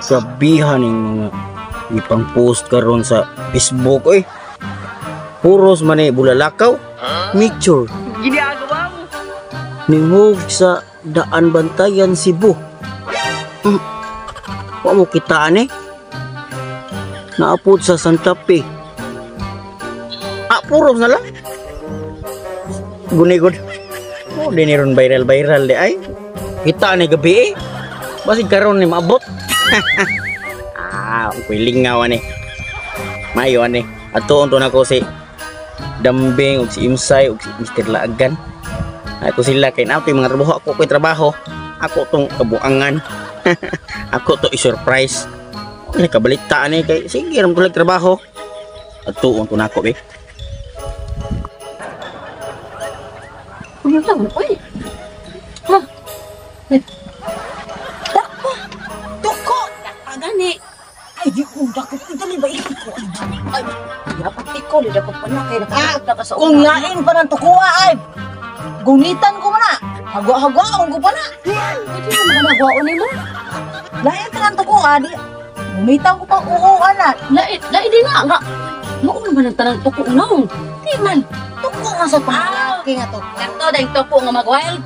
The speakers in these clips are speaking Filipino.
Sabihan ng mga ipang post karon sa Facebook eh. Puros man eh bulalakaw, mixture. Ginagawa mo. Nimove sa Daan Bantayan, Cebu. Wa mo kitaan eh. Naapod sa Santa Fe. Puros na lang. Gunigod. Oh, diniron viral di ay. Kitaan eh gabi eh. Basig karon ni maabot. Okay lingawan eh. Mayon eh. Ato na ko si Dambing ug si Imsay ug si Mr. Laagan. Ako sila kay nato yung mga trabaho, ako ko'y trabaho. Ako tong kabuangan. Ako to i-surprise. Ano kabalitaan eh kay sige ram tulag trabaho. Ato to nako be. Ano lang oy. Ha. Tuko. Agani. Ay di ko dako dali ba ikot ko. Ay dapat ikaw di dapat pala kay nakakita sa kung lain pa ng tukuha ay gunitan ko man na. Hagwa-hagwaon ko pa na. Ito yung mga nagwaon ni mo. Lain pa ng tukuha di. Gunitan ko pa uuan na. Lai di nga. Mao naman ang tanang tuko naong. Di man. Tuko nga sa pangaki nga to. Kato dahil tuko nga mag-wild.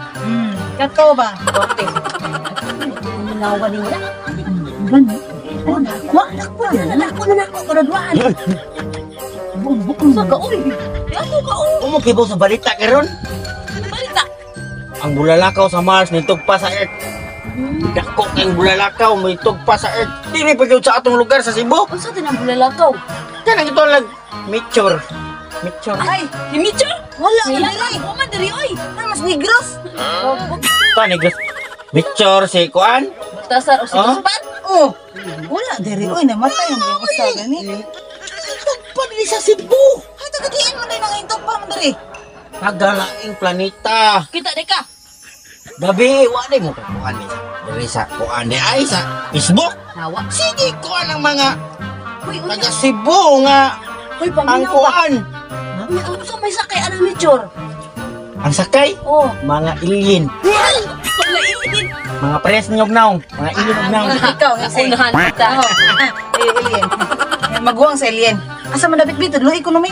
Kato ba? Korte. Minawa ni mo na. Ban. Wak na ko karadwaan. Bukong sa ka, uy. Yato ka, uy. Umukibo sa balita karon. Balita. Ang bulalakaw sa Mars nitugpa sa Earth. Dako kang bulalakaw nitugpa sa Earth. Dili pa gyud sa atong lugar sa Cebu. Unsa din ang bulalakaw? Kanang ito lang mature. Mature. Ay, Himicho? wala Wala na na. Kuman diri, oy. mas negros. Tani guys. Mature si Kuan. Baltasar o si Tuspan? Oh. Wala diri oy namatay ang mga usa gani. Pa dili sa Cebu. Ay tagadiin mo na ng intog pa mo diri. Pagalaing planeta. Kita di ka. Gabi, wala mo pa Kuan ni. Diri sa Kuan ni ay sa Facebook. Nawa. Sige Kuan ang mga Uy, uy. taga Cebu nga Uy, ang paminaw ba? Kuan. Uy, ang sa may sakay anang mature. Ang sakay Oh. mga alien. Wala ilin. Mga pres ng naong, mga alien ng naong. Ikaw nga say. Unahan kita. Alien. Maguwang sa alien. Asa man dapat bito lo ekonomi?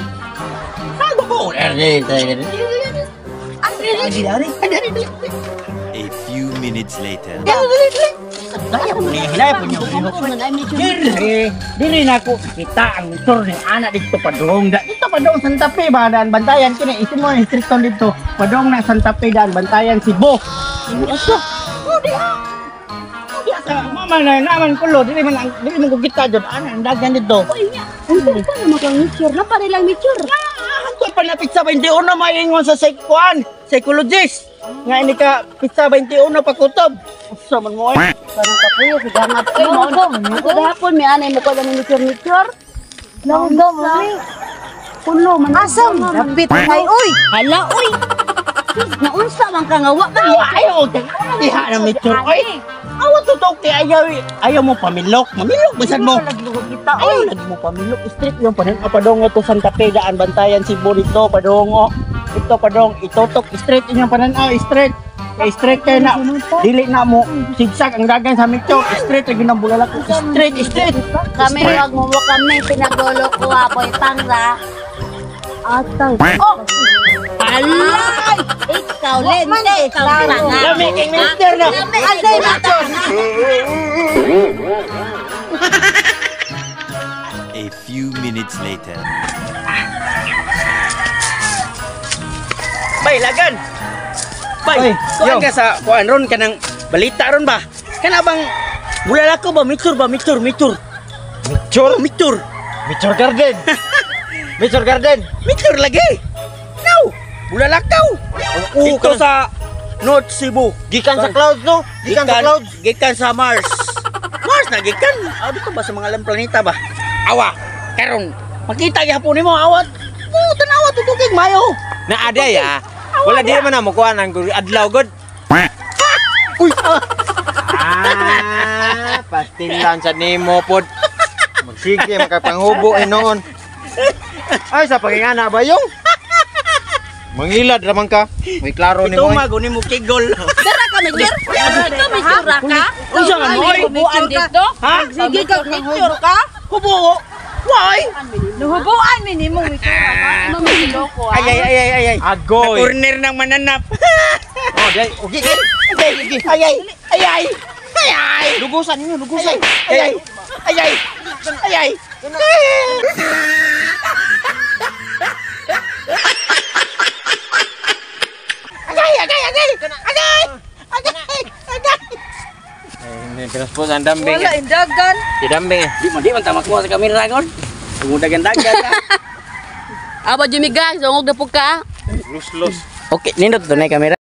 Ano po? Ay dari. A few minutes later. Daya po niya, hinaya po niya. Dili na ako kita ang motor ni anak dito padong. Dito padong Santa Fe ba daan Bantayan kini isin mo ang instructor dito. Padong na Santa Fe daan Bantayan Cebu. Aso. Di asa mama na naman kulo dili mo ko kita jud ana ang dagan dito. Uy, niya. Unsa pa naman kang mature? Na pa nilang mature. Ako pa na pizza 21 maingon sa Sekwan, psychologist. Nga ini ka pizza 21 pa kutob. Usa man mo eh. Parang kapuyo, sigangat. Uy, maudong. Ako dahapon, may anay mo ko lang mature-mature. Langgaw mo. Pulo, man. Asam dapit kay uy. Hala, uy. Naunsa man ka nga, wak ka. Ayaw, diha na mature. Oy, awat to kay ayaw mo pamilok. Mamilok bisan mo. Naglugod kita Ayaw uy. lagi mo pamilok. Street yung panin padongo to Santa Fe daan Bantayan Cebu dito padongo. Ito padong itotok straight inyong pananaw straight. Kay straight kayo na dili na mo sigsag ang dagan sa mature. Straight lagi nang bulalak. Straight. Kami wag mo kami, pinagulo ko apoy pangra. Atay. Oh! Alay! Ikaw, lente, ikaw tanga. Lami kay mister na. Alay, mata. A few minutes later. Bay lagan. Bay, kuan ka sa kuan ron kanang balita ron ba? Kana bang bulalak ko ba mature ba mature. Mature garden. Mature garden. Mature lagi. No. Bulalakaw. Ito sa North Cebu. Gikan sa clouds no? Gikan sa clouds. Gikan sa Mars. Mars na gikan. Dito ba sa mga alam planeta ba? Awa. Karon makita gyapon nimo awat. Tanawa tutugig mayo. Na ada ya. Wala di man mo kuan ang adlaw god. Uy. Pastilan sa nimo pod. Magsige makapanghubo noon. Ay sa pangingana ba yung? Mangilad raman ka. May klaro ni Ito mo. maguni mo kigol. Dara ka, Major. Ikaw, Major ka? Unsa man mo? Hubuan dito? Ha? Sige ka, picture ka? Hubo. Why? Nuhubuan, minimum Major ka. Mamiloko ah. Ay. Agoy. Corner ng mananap. Oh, dai. Okay. Ay. Lugusan niyo, lugusan. Ay. Ini transport ang dambing. Wala, indagan. Di dambing. Di man tamak mo sa kamera gon. Tumudagan-dagan ka. Aba, Jimmy guys, ungog na po ka. Lus. Okay, nindot to na yung kamera.